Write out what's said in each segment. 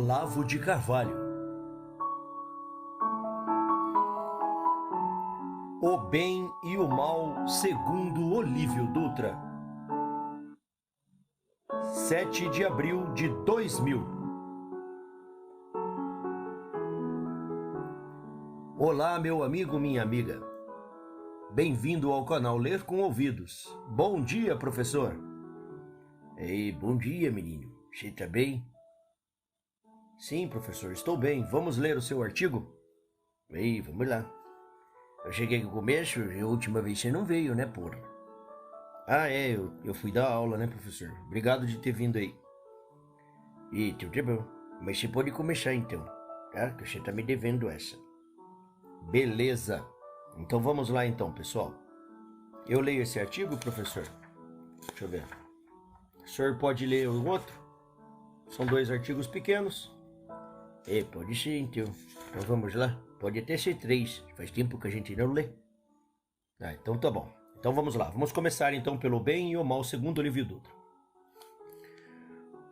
Olavo de Carvalho. O Bem e o Mal segundo Olívio Dutra. 7 de abril de 2000. Olá, meu amigo, minha amiga. Bem-vindo ao canal Ler com Ouvidos. Bom dia, professor. Ei, bom dia, menino. Você tá bem? Sim, professor, estou bem. Vamos ler o seu artigo? Ei, vamos lá. Eu cheguei no começo e a última vez você não veio, né, porra? Ah, é, eu fui dar aula, né, professor? Obrigado de ter vindo aí. E tudo tá bom. Mas você pode começar então, tá? Que você tá me devendo essa. Beleza. Então vamos lá então, pessoal. Eu leio esse artigo, professor? Deixa eu ver. O senhor pode ler o outro? São 2 artigos pequenos. É, pode ser então. Então vamos lá. Pode até ser 3. Faz tempo que a gente não lê. Ah, então tá bom. Então vamos lá. Vamos começar então pelo Bem e o Mal segundo Olívio Dutra.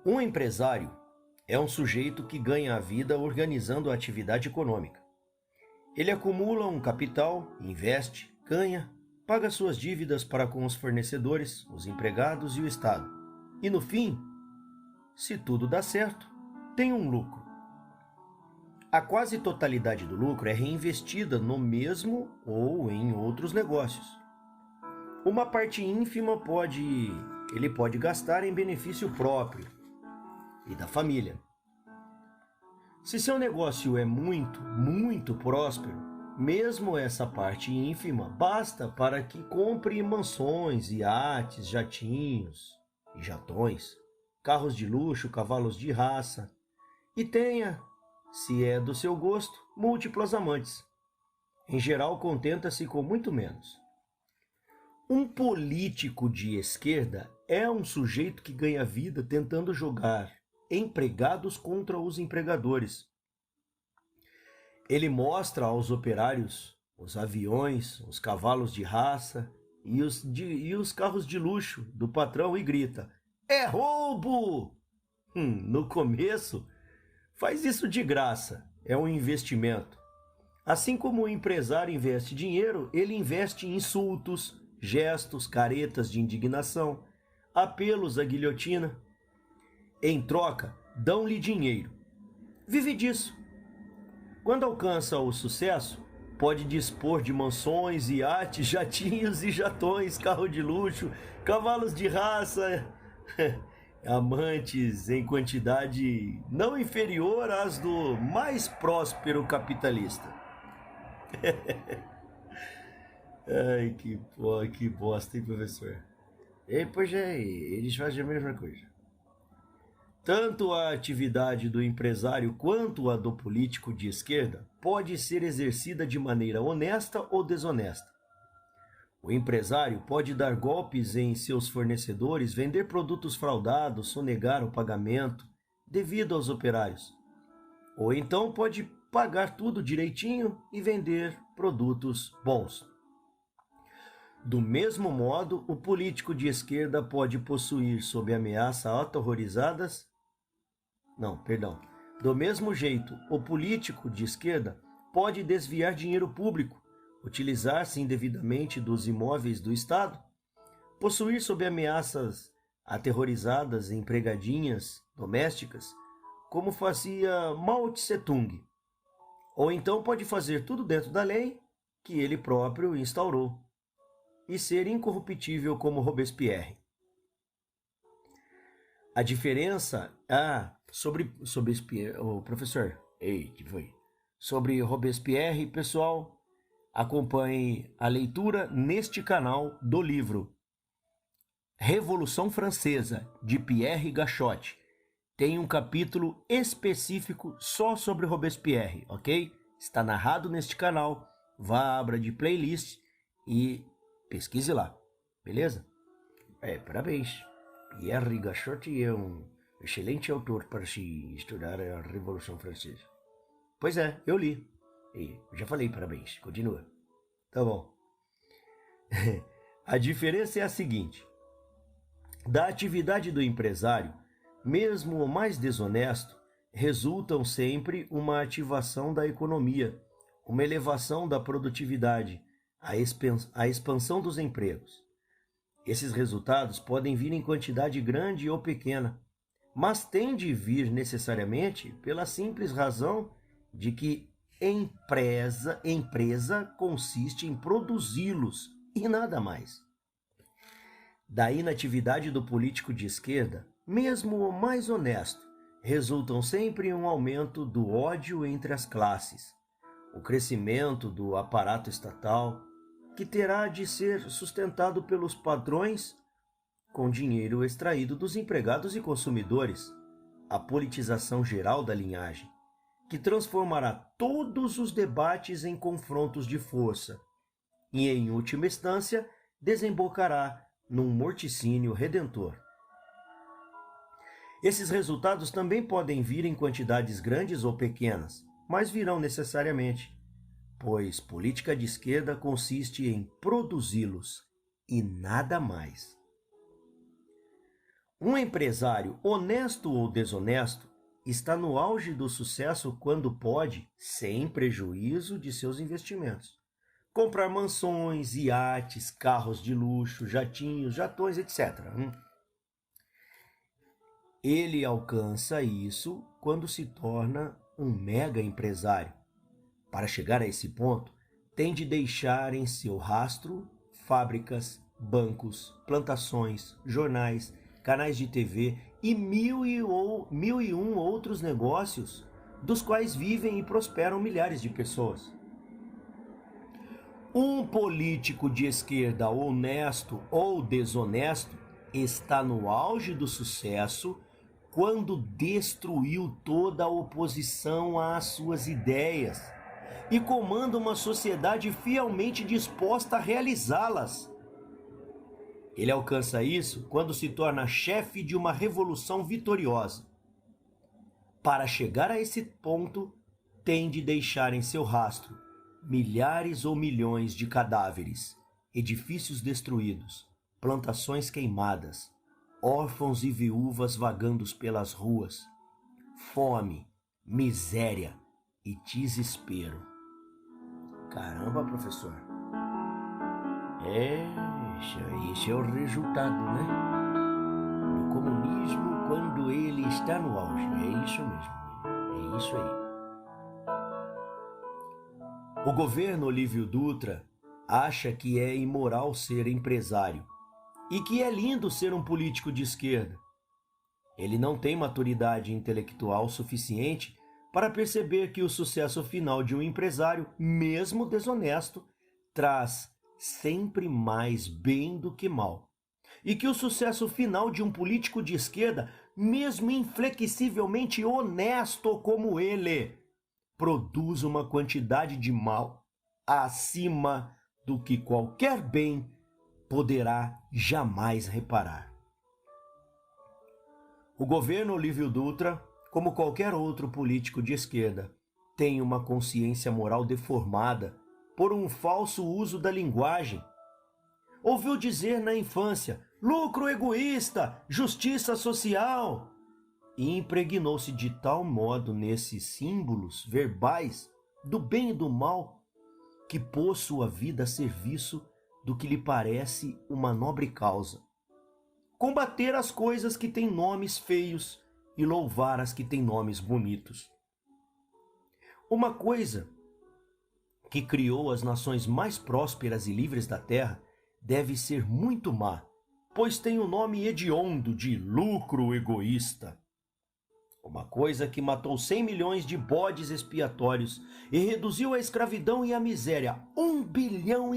Um empresário é um sujeito que ganha a vida organizando a atividade econômica. Ele acumula um capital, investe, ganha, paga suas dívidas para com os fornecedores, os empregados e o Estado. E no fim, se tudo dá certo, tem um lucro. A quase totalidade do lucro é reinvestida no mesmo ou em outros negócios. Uma parte ínfima ele pode gastar em benefício próprio e da família. Se seu negócio é muito próspero, mesmo essa parte ínfima basta para que compre mansões, iates, jatinhos e jatões, carros de luxo, cavalos de raça e tenha, se é do seu gosto, múltiplos amantes. Em geral, contenta-se com muito menos. Um político de esquerda é um sujeito que ganha vida tentando jogar empregados contra os empregadores. Ele mostra aos operários os aviões, os cavalos de raça e os carros de luxo do patrão e grita: "É roubo!" No começo, faz isso de graça, é um investimento. Assim como o empresário investe dinheiro, ele investe em insultos, gestos, caretas de indignação, apelos à guilhotina. Em troca, dão-lhe dinheiro. Vive disso. Quando alcança o sucesso, pode dispor de mansões, iates, jatinhos e jatões, carro de luxo, cavalos de raça, amantes em quantidade não inferior às do mais próspero capitalista. Ai, que bosta, hein, professor? É, pois é, eles fazem a mesma coisa. Tanto a atividade do empresário quanto a do político de esquerda pode ser exercida de maneira honesta ou desonesta. O empresário pode dar golpes em seus fornecedores, vender produtos fraudados, sonegar o pagamento devido aos operários. Ou então pode pagar tudo direitinho e vender produtos bons. Do mesmo modo, o político de esquerda pode possuir sob ameaça aterrorizadas. Do mesmo jeito, o político de esquerda pode desviar dinheiro público, utilizar-se indevidamente dos imóveis do Estado, possuir sob ameaças aterrorizadas empregadinhas domésticas, como fazia Mao Tse-tung. Ou então pode fazer tudo dentro da lei que ele próprio instaurou e ser incorruptível como Robespierre. A diferença... sobre o professor. Ei, que foi? Sobre Robespierre, pessoal, acompanhe a leitura neste canal do livro Revolução Francesa, de Pierre Gachot. Tem um capítulo específico só sobre Robespierre, ok? Está narrado neste canal. Vá, abra de playlist e pesquise lá, beleza? Parabéns. Pierre Gachot é um excelente autor para se estudar a Revolução Francesa. Pois é, eu li. E já falei parabéns. Continua. Tá bom. A diferença é a seguinte. Da atividade do empresário, mesmo o mais desonesto, resultam sempre uma ativação da economia, uma elevação da produtividade, a expansão dos empregos. Esses resultados podem vir em quantidade grande ou pequena, mas têm de vir necessariamente pela simples razão de que empresa consiste em produzi-los e nada mais. Da inatividade do político de esquerda, mesmo o mais honesto, resultam sempre em um aumento do ódio entre as classes, o crescimento do aparato estatal, que terá de ser sustentado pelos padrões com dinheiro extraído dos empregados e consumidores, a politização geral da linhagem, que transformará todos os debates em confrontos de força e, em última instância, desembocará num morticínio redentor. Esses resultados também podem vir em quantidades grandes ou pequenas, mas virão necessariamente, pois política de esquerda consiste em produzi-los e nada mais. Um empresário, honesto ou desonesto, está no auge do sucesso quando pode, sem prejuízo de seus investimentos, comprar mansões, iates, carros de luxo, jatinhos, jatões, etc. Ele alcança isso quando se torna um mega empresário. Para chegar a esse ponto, tem de deixar em seu rastro fábricas, bancos, plantações, jornais, canais de TV e mil e um outros negócios dos quais vivem e prosperam milhares de pessoas. Um político de esquerda honesto ou desonesto está no auge do sucesso quando destruiu toda a oposição às suas ideias e comanda uma sociedade fielmente disposta a realizá-las. Ele alcança isso quando se torna chefe de uma revolução vitoriosa. Para chegar a esse ponto, tem de deixar em seu rastro milhares ou milhões de cadáveres, edifícios destruídos, plantações queimadas, órfãos e viúvas vagando pelas ruas, fome, miséria e desespero. Caramba, professor. Esse é o resultado, né? Do comunismo quando ele está no auge. É isso mesmo. É isso aí. O governo Olívio Dutra acha que é imoral ser empresário e que é lindo ser um político de esquerda. Ele não tem maturidade intelectual suficiente para perceber que o sucesso final de um empresário, mesmo desonesto, traz sempre mais bem do que mal. E que o sucesso final de um político de esquerda, mesmo inflexivelmente honesto como ele, produz uma quantidade de mal acima do que qualquer bem poderá jamais reparar. O governo Olívio Dutra, como qualquer outro político de esquerda, tem uma consciência moral deformada por um falso uso da linguagem. Ouviu dizer na infância, lucro egoísta, justiça social, e impregnou-se de tal modo nesses símbolos verbais do bem e do mal que pôs sua vida a serviço do que lhe parece uma nobre causa. Combater as coisas que têm nomes feios e louvar as que têm nomes bonitos. Uma coisa que criou as nações mais prósperas e livres da terra deve ser muito má, pois tem o nome hediondo de lucro egoísta. Uma coisa que matou 100 milhões de bodes expiatórios e reduziu a escravidão e a miséria 1,5 bilhão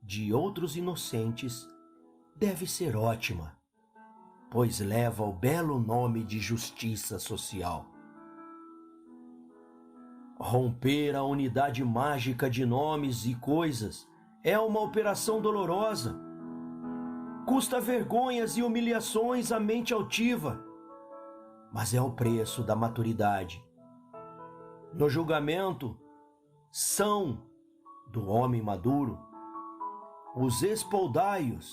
de outros inocentes deve ser ótima, pois leva o belo nome de justiça social. Romper a unidade mágica de nomes e coisas é uma operação dolorosa. Custa vergonhas e humilhações à mente altiva, mas é o preço da maturidade. No julgamento são do homem maduro os espoldaios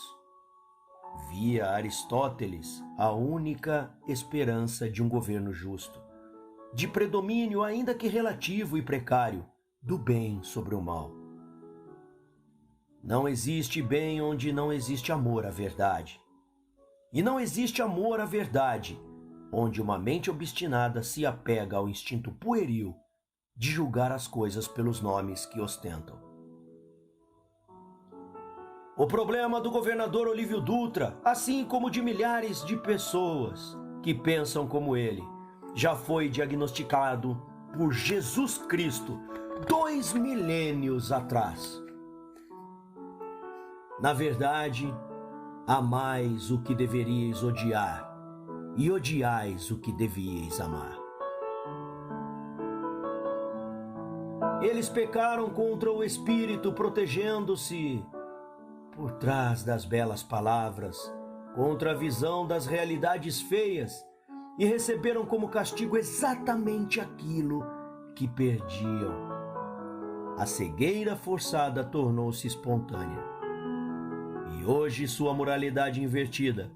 via Aristóteles a única esperança de um governo justo, de predomínio ainda que relativo e precário, do bem sobre o mal. Não existe bem onde não existe amor à verdade. E não existe amor à verdade onde uma mente obstinada se apega ao instinto pueril de julgar as coisas pelos nomes que ostentam. O problema do governador Olívio Dutra, assim como de milhares de pessoas que pensam como ele, já foi diagnosticado por Jesus Cristo 2 milênios atrás. Na verdade, amais o que deveríeis odiar, e odiais o que devíeis amar. Eles pecaram contra o Espírito, protegendo-se por trás das belas palavras, contra a visão das realidades feias, e receberam como castigo exatamente aquilo que perdiam. A cegueira forçada tornou-se espontânea. E hoje sua moralidade invertida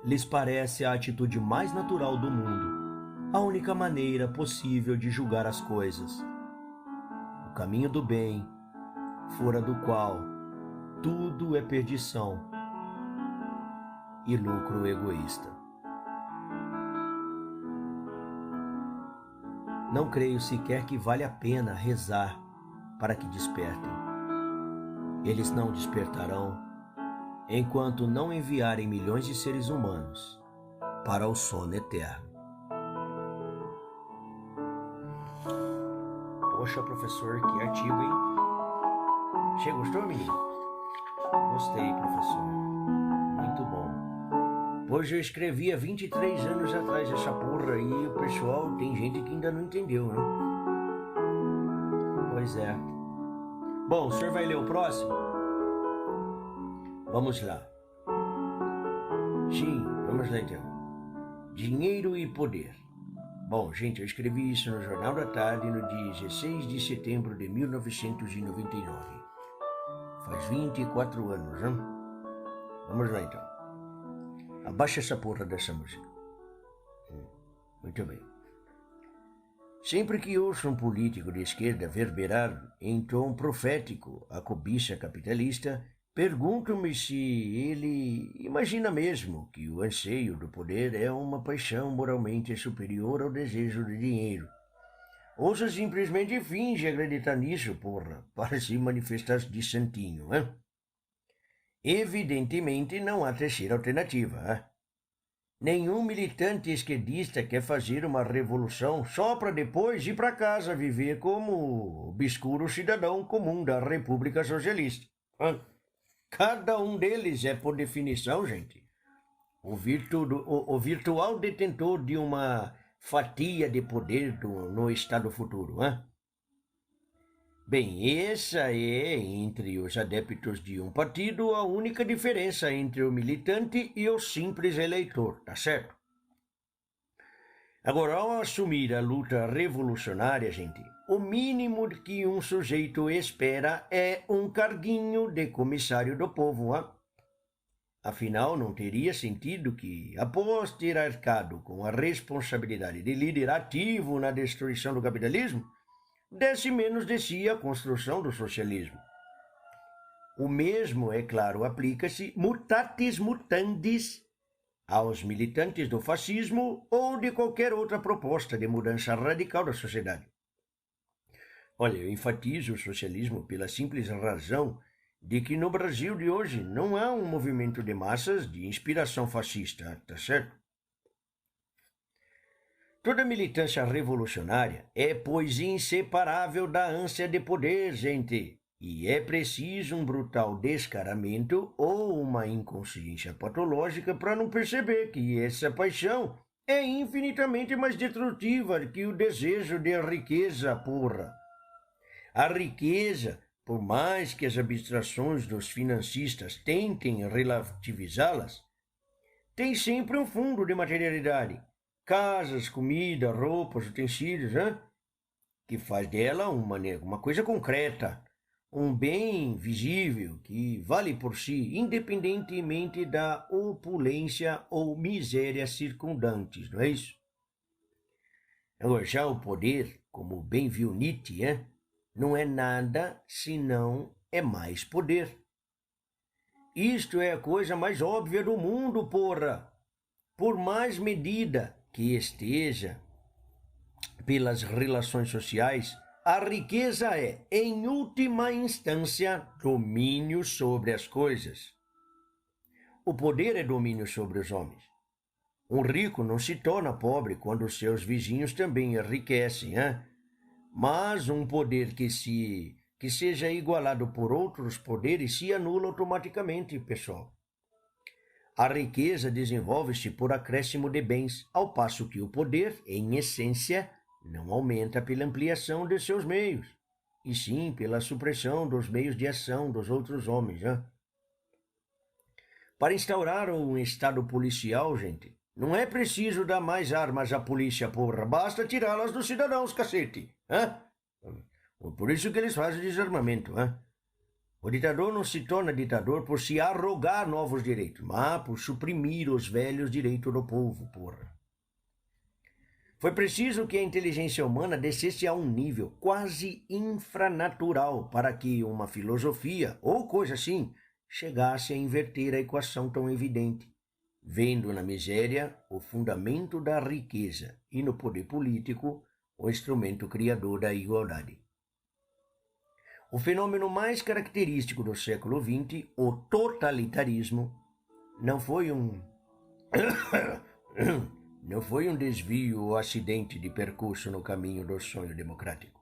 lhes parece a atitude mais natural do mundo, a única maneira possível de julgar as coisas. O caminho do bem, fora do qual tudo é perdição e lucro egoísta. Não creio sequer que vale a pena rezar para que despertem. Eles não despertarão enquanto não enviarem milhões de seres humanos para o sono eterno. Poxa, professor, que artigo, hein? Você gostou, menino? Gostei, professor. Muito bom. Pois eu escrevi há 23 anos atrás essa porra e o pessoal, tem gente que ainda não entendeu, né? Pois é. Bom, o senhor vai ler o próximo? Vamos lá. Sim, vamos lá então. Dinheiro e poder. Bom, gente, eu escrevi isso no Jornal da Tarde no dia 16 de setembro de 1999. Faz 24 anos, né? Vamos lá então. Abaixa essa porra dessa música. Muito bem. Sempre que ouço um político de esquerda verberar em tom profético a cobiça capitalista, pergunto-me se ele imagina mesmo que o anseio do poder é uma paixão moralmente superior ao desejo de dinheiro. Ou se simplesmente finge acreditar nisso, porra, para se manifestar de santinho, hein? Evidentemente não há terceira alternativa, hein? Nenhum militante esquerdista quer fazer uma revolução só para depois ir para casa viver como obscuro cidadão comum da República Socialista. Hein? Cada um deles é, por definição, gente, o virtual detentor de uma fatia de poder no estado futuro. Hein? Bem, essa é, entre os adeptos de um partido, a única diferença entre o militante e o simples eleitor, tá certo? Agora, ao assumir a luta revolucionária, gente, o mínimo que um sujeito espera é um carguinho de comissário do povo, hein? Afinal, não teria sentido que, após ter arcado com a responsabilidade de líder ativo na destruição do capitalismo, desse menos de si a construção do socialismo. O mesmo, é claro, aplica-se mutatis mutandis aos militantes do fascismo ou de qualquer outra proposta de mudança radical da sociedade. Olha, eu enfatizo o socialismo pela simples razão de que no Brasil de hoje não há um movimento de massas de inspiração fascista, tá certo? Toda militância revolucionária é, pois, inseparável da ânsia de poder, gente. E é preciso um brutal descaramento ou uma inconsciência patológica para não perceber que essa paixão é infinitamente mais destrutiva que o desejo de riqueza, porra. A riqueza, por mais que as abstrações dos financistas tentem relativizá-las, tem sempre um fundo de materialidade. Casas, comida, roupas, utensílios, que faz dela uma coisa concreta, um bem visível que vale por si, independentemente da opulência ou miséria circundantes, não é isso? Agora, já o poder, como bem viu Nietzsche, não é nada senão é mais poder. Isto é a coisa mais óbvia do mundo, porra! Por mais medida que esteja pelas relações sociais, a riqueza é, em última instância, domínio sobre as coisas. O poder é domínio sobre os homens. Um rico não se torna pobre quando seus vizinhos também enriquecem, mas um poder que seja igualado por outros poderes se anula automaticamente, pessoal. A riqueza desenvolve-se por acréscimo de bens, ao passo que o poder, em essência, não aumenta pela ampliação de seus meios, e sim pela supressão dos meios de ação dos outros homens. Para instaurar um estado policial, gente, não é preciso dar mais armas à polícia, porra, basta tirá-las dos cidadãos, cacete. Por isso que eles fazem desarmamento. O ditador não se torna ditador por se arrogar novos direitos, mas por suprimir os velhos direitos do povo, porra. Foi preciso que a inteligência humana descesse a um nível quase infranatural para que uma filosofia, ou coisa assim, chegasse a inverter a equação tão evidente, vendo na miséria o fundamento da riqueza e no poder político o instrumento criador da igualdade. O fenômeno mais característico do século XX, o totalitarismo, não foi um desvio ou acidente de percurso no caminho do sonho democrático.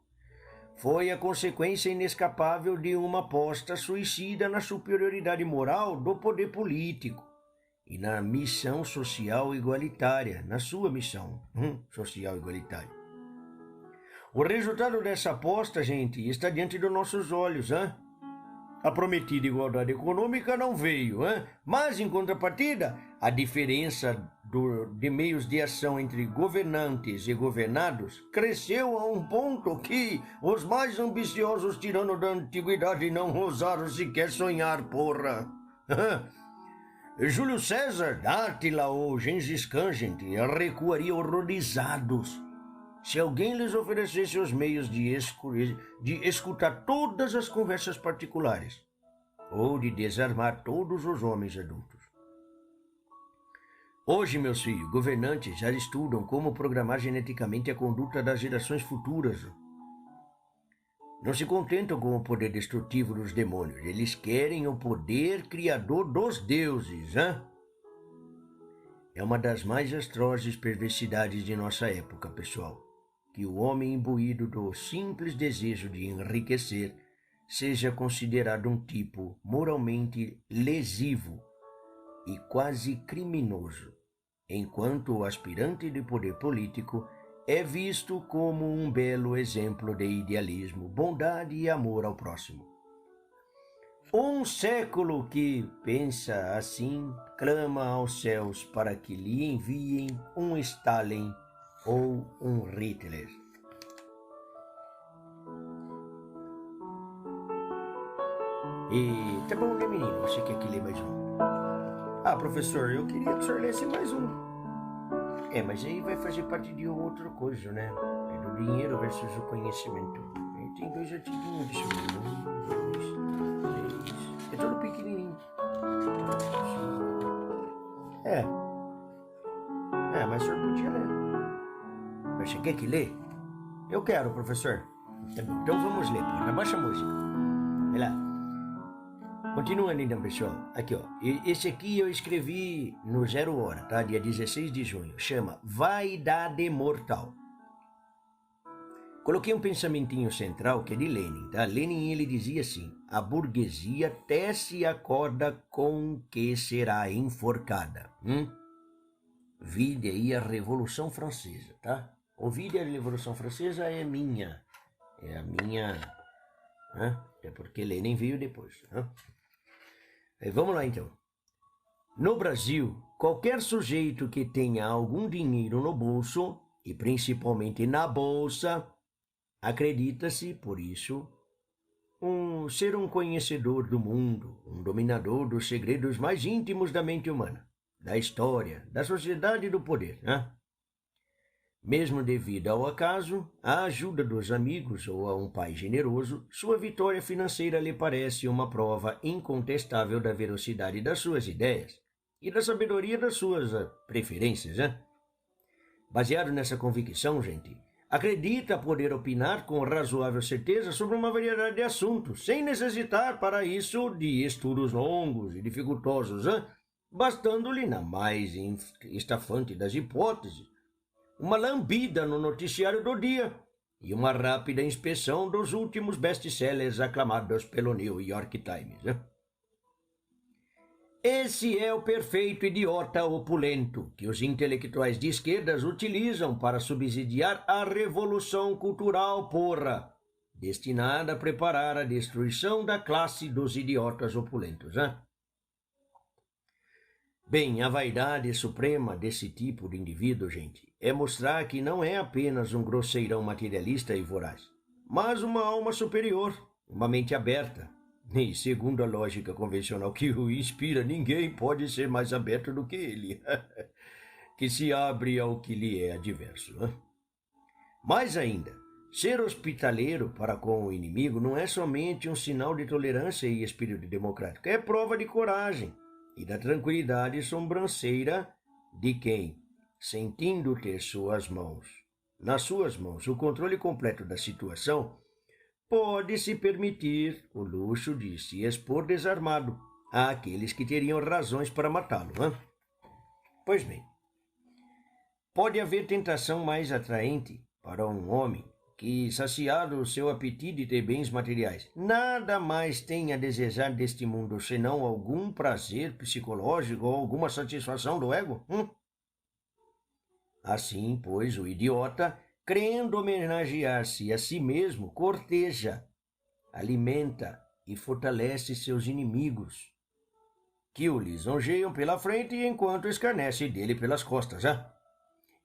Foi a consequência inescapável de uma aposta suicida na superioridade moral do poder político e na missão social igualitária, na sua missão social igualitária. O resultado dessa aposta, gente, está diante dos nossos olhos. A prometida igualdade econômica não veio, mas, em contrapartida, a diferença de meios de ação entre governantes e governados cresceu a um ponto que os mais ambiciosos tiranos da antiguidade não ousaram sequer sonhar, porra. Júlio César, Átila ou Gengis Khan, gente, recuariam horrorizados se alguém lhes oferecesse os meios de escutar todas as conversas particulares ou de desarmar todos os homens adultos. Hoje, meus filhos, governantes já estudam como programar geneticamente a conduta das gerações futuras. Não se contentam com o poder destrutivo dos demônios, eles querem o poder criador dos deuses. É uma das mais atrozes perversidades de nossa época, pessoal, que o homem imbuído do simples desejo de enriquecer seja considerado um tipo moralmente lesivo e quase criminoso, enquanto o aspirante de poder político é visto como um belo exemplo de idealismo, bondade e amor ao próximo. Um século que pensa assim clama aos céus para que lhe enviem um Stalin ou um Hitler. E tá bom, né, menino? Você quer que lê mais um? Professor, eu queria que o senhor lesse mais um. Mas aí vai fazer parte de outra coisa, né? É do dinheiro versus o conhecimento. E tem 2 artiguinhos, deixa eu ver. 1, 2, 3. É todo pequenininho. Mas o senhor podia ler. Mas você quer que lê? Eu quero, professor. Então vamos ler, porra. Abaixa a música. Vai lá. Continuando então, pessoal. Aqui, ó. Esse aqui eu escrevi no 0 hora, tá? Dia 16 de junho. Chama Vaidade Mortal. Coloquei um pensamentinho central que é de Lenin, tá? Lenin, ele dizia assim: a burguesia tece a corda com que será enforcada. Vide aí a Revolução Francesa, tá? O vídeo da Revolução Francesa é minha. É a minha... É porque Lenin veio depois. Vamos lá, então. No Brasil, qualquer sujeito que tenha algum dinheiro no bolso, e principalmente na bolsa, acredita-se, por isso, Ser um conhecedor do mundo, um dominador dos segredos mais íntimos da mente humana, da história, da sociedade e do poder, né? Mesmo devido ao acaso, à ajuda dos amigos ou a um pai generoso, sua vitória financeira lhe parece uma prova incontestável da velocidade das suas ideias e da sabedoria das suas preferências, né? Baseado nessa convicção, gente, acredita poder opinar com razoável certeza sobre uma variedade de assuntos, sem necessitar para isso de estudos longos e dificultosos, né? Bastando-lhe, na mais estafante das hipóteses, uma lambida no noticiário do dia e uma rápida inspeção dos últimos best-sellers aclamados pelo New York Times, né? Esse é o perfeito idiota opulento que os intelectuais de esquerdas utilizam para subsidiar a revolução cultural, porra, destinada a preparar a destruição da classe dos idiotas opulentos, né? Bem, a vaidade suprema desse tipo de indivíduo, gente, é mostrar que não é apenas um grosseirão materialista e voraz, mas uma alma superior, uma mente aberta. E segundo a lógica convencional que o inspira, ninguém pode ser mais aberto do que ele, que se abre ao que lhe é adverso, né? Mais ainda, ser hospitaleiro para com o inimigo não é somente um sinal de tolerância e espírito democrático, é prova de coragem e da tranquilidade sobranceira de quem, sentindo ter nas suas mãos, o controle completo da situação, pode se permitir o luxo de se expor desarmado àqueles que teriam razões para matá-lo, né? Pois bem, pode haver tentação mais atraente para um homem que, saciado o seu apetite de ter bens materiais, nada mais tem a desejar deste mundo senão algum prazer psicológico ou alguma satisfação do ego? Assim, pois, o idiota, crendo homenagear-se a si mesmo, corteja, alimenta e fortalece seus inimigos, que o lisonjeiam pela frente enquanto escarnece dele pelas costas,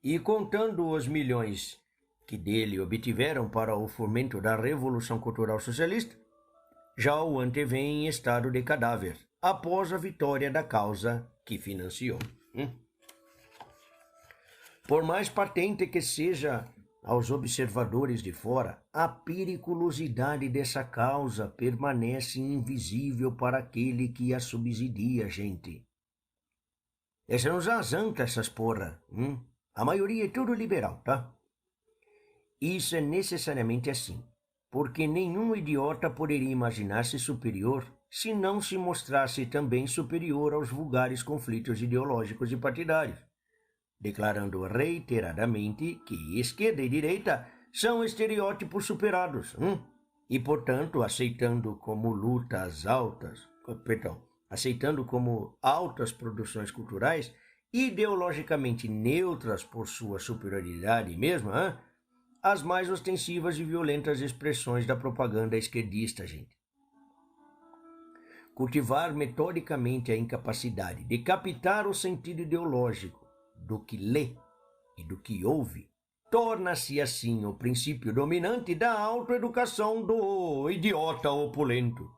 E contando os milhões que dele obtiveram para o fomento da Revolução Cultural Socialista, já o antevêm em estado de cadáver, após a vitória da causa que financiou. Por mais patente que seja aos observadores de fora, a periculosidade dessa causa permanece invisível para aquele que a subsidia, gente. Essa não azanta essas porra. A maioria é tudo liberal, tá? Isso é necessariamente assim, porque nenhum idiota poderia imaginar-se superior se não se mostrasse também superior aos vulgares conflitos ideológicos e partidários, declarando reiteradamente que esquerda e direita são estereótipos superados, e, portanto, aceitando como altas produções culturais, ideologicamente neutras por sua superioridade mesma, as mais ostensivas e violentas expressões da propaganda esquerdista, gente. Cultivar metodicamente a incapacidade de captar o sentido ideológico do que lê e do que ouve torna-se assim o princípio dominante da autoeducação do idiota opulento,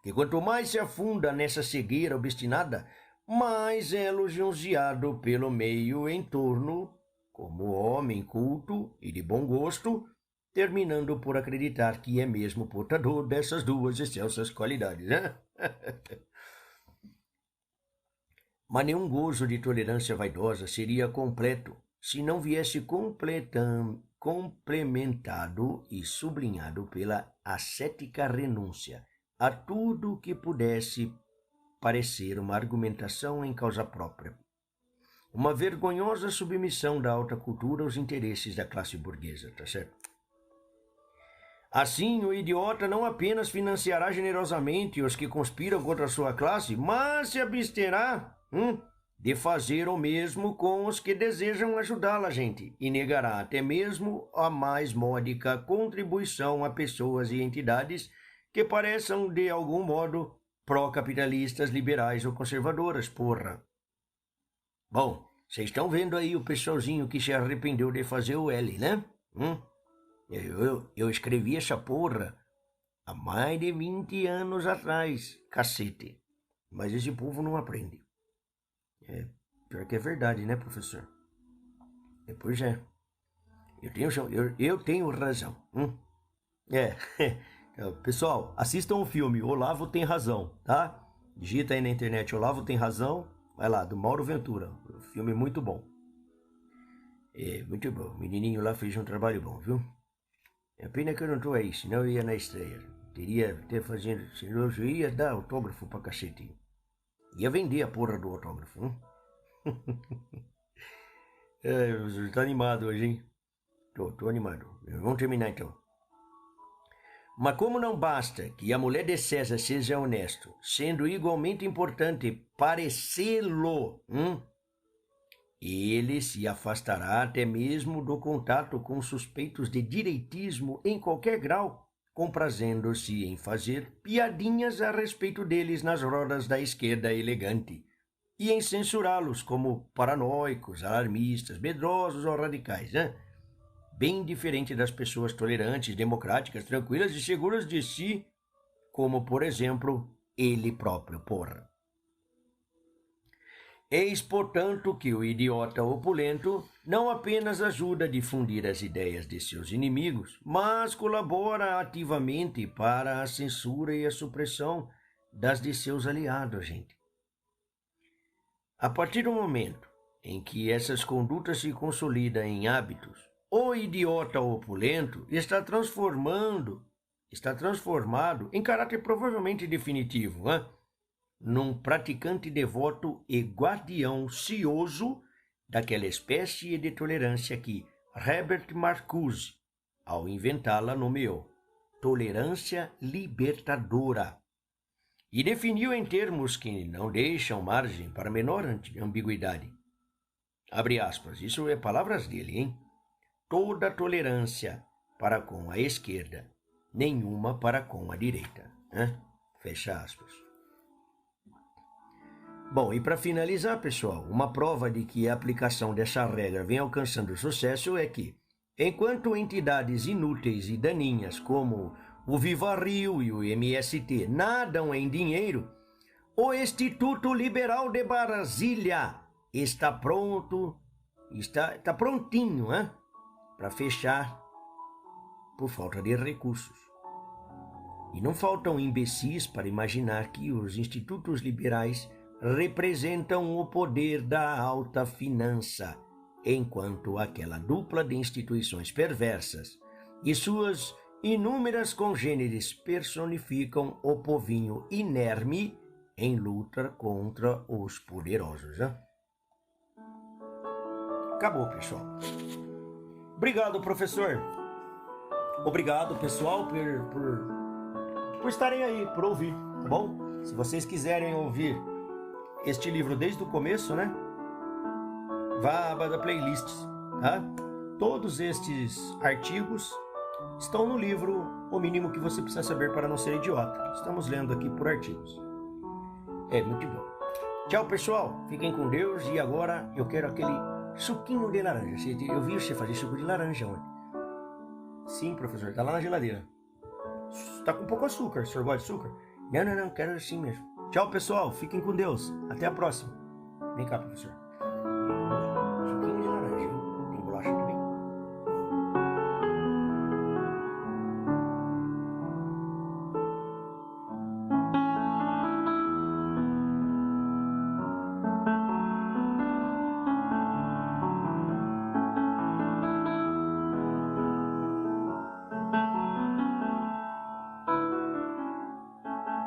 que quanto mais se afunda nessa cegueira obstinada, mais é elogiado pelo meio em torno como homem culto e de bom gosto, terminando por acreditar que é mesmo portador dessas duas excelsas qualidades, né? Mas nenhum gozo de tolerância vaidosa seria completo se não viesse complementado e sublinhado pela ascética renúncia a tudo que pudesse parecer uma argumentação em causa própria. Uma vergonhosa submissão da alta cultura aos interesses da classe burguesa, tá certo? Assim, o idiota não apenas financiará generosamente os que conspiram contra a sua classe, mas se absterá de fazer o mesmo com os que desejam ajudá-la, gente, e negará até mesmo a mais módica contribuição a pessoas e entidades que pareçam, de algum modo, pró-capitalistas, liberais ou conservadoras, porra. Bom, vocês estão vendo aí o pessoalzinho que se arrependeu de fazer o L, né? Eu escrevi essa porra há mais de 20 anos atrás, cacete. Mas esse povo não aprende. Pior que é verdade, né, professor? Pois é. Eu tenho razão. É. Pessoal, assistam o filme Olavo Tem Razão, tá? Digita aí na internet Olavo Tem Razão. Vai lá, do Mauro Ventura. Um filme muito bom. Muito bom. O menininho lá fez um trabalho bom, viu? É pena que eu não tô aí, senão eu ia na estreia. Teria até fazendo, senão eu ia dar autógrafo pra cacete. Ia vender a porra do autógrafo, Você tá animado hoje, hein? Tô animado. Vamos terminar então. Mas como não basta que a mulher de César seja honesto, sendo igualmente importante parecê-lo, ele se afastará até mesmo do contato com suspeitos de direitismo em qualquer grau, comprazendo-se em fazer piadinhas a respeito deles nas rodas da esquerda elegante e em censurá-los como paranoicos, alarmistas, medrosos ou radicais, bem diferente das pessoas tolerantes, democráticas, tranquilas e seguras de si, como, por exemplo, ele próprio, porra. Eis, portanto, que o idiota opulento não apenas ajuda a difundir as ideias de seus inimigos, mas colabora ativamente para a censura e a supressão das de seus aliados, gente. A partir do momento em que essas condutas se consolidam em hábitos, o idiota opulento está transformado em caráter provavelmente definitivo, num praticante devoto e guardião cioso daquela espécie de tolerância que Herbert Marcuse, ao inventá-la, nomeou tolerância libertadora, e definiu em termos que não deixam margem para menor ambiguidade. Abre aspas, isso é palavras dele, hein? Toda tolerância para com a esquerda, nenhuma para com a direita. Fecha aspas. Bom, e para finalizar, pessoal, uma prova de que a aplicação dessa regra vem alcançando sucesso é que, enquanto entidades inúteis e daninhas como o Viva Rio e o MST nadam em dinheiro, o Instituto Liberal de Brasília está prontinho, para fechar por falta de recursos. E não faltam imbecis para imaginar que os institutos liberais representam o poder da alta finança, enquanto aquela dupla de instituições perversas e suas inúmeras congêneres personificam o povinho inerme em luta contra os poderosos. Acabou, pessoal. Obrigado, professor. Obrigado, pessoal, por estarem aí, por ouvir, tá bom? Se vocês quiserem ouvir este livro desde o começo, vá à aba da playlists, tá? Todos estes artigos estão no livro O Mínimo que Você Precisa Saber para Não Ser Idiota. Estamos lendo aqui por artigos. Muito bom. Tchau, pessoal. Fiquem com Deus. E agora eu quero aquele suquinho de laranja. Eu vi você fazer suco de laranja ontem. Sim, professor. Tá lá na geladeira. Tá com pouco açúcar. O senhor gosta de açúcar? Não. Quero assim mesmo. Tchau, pessoal. Fiquem com Deus. Até a próxima. Vem cá, professor.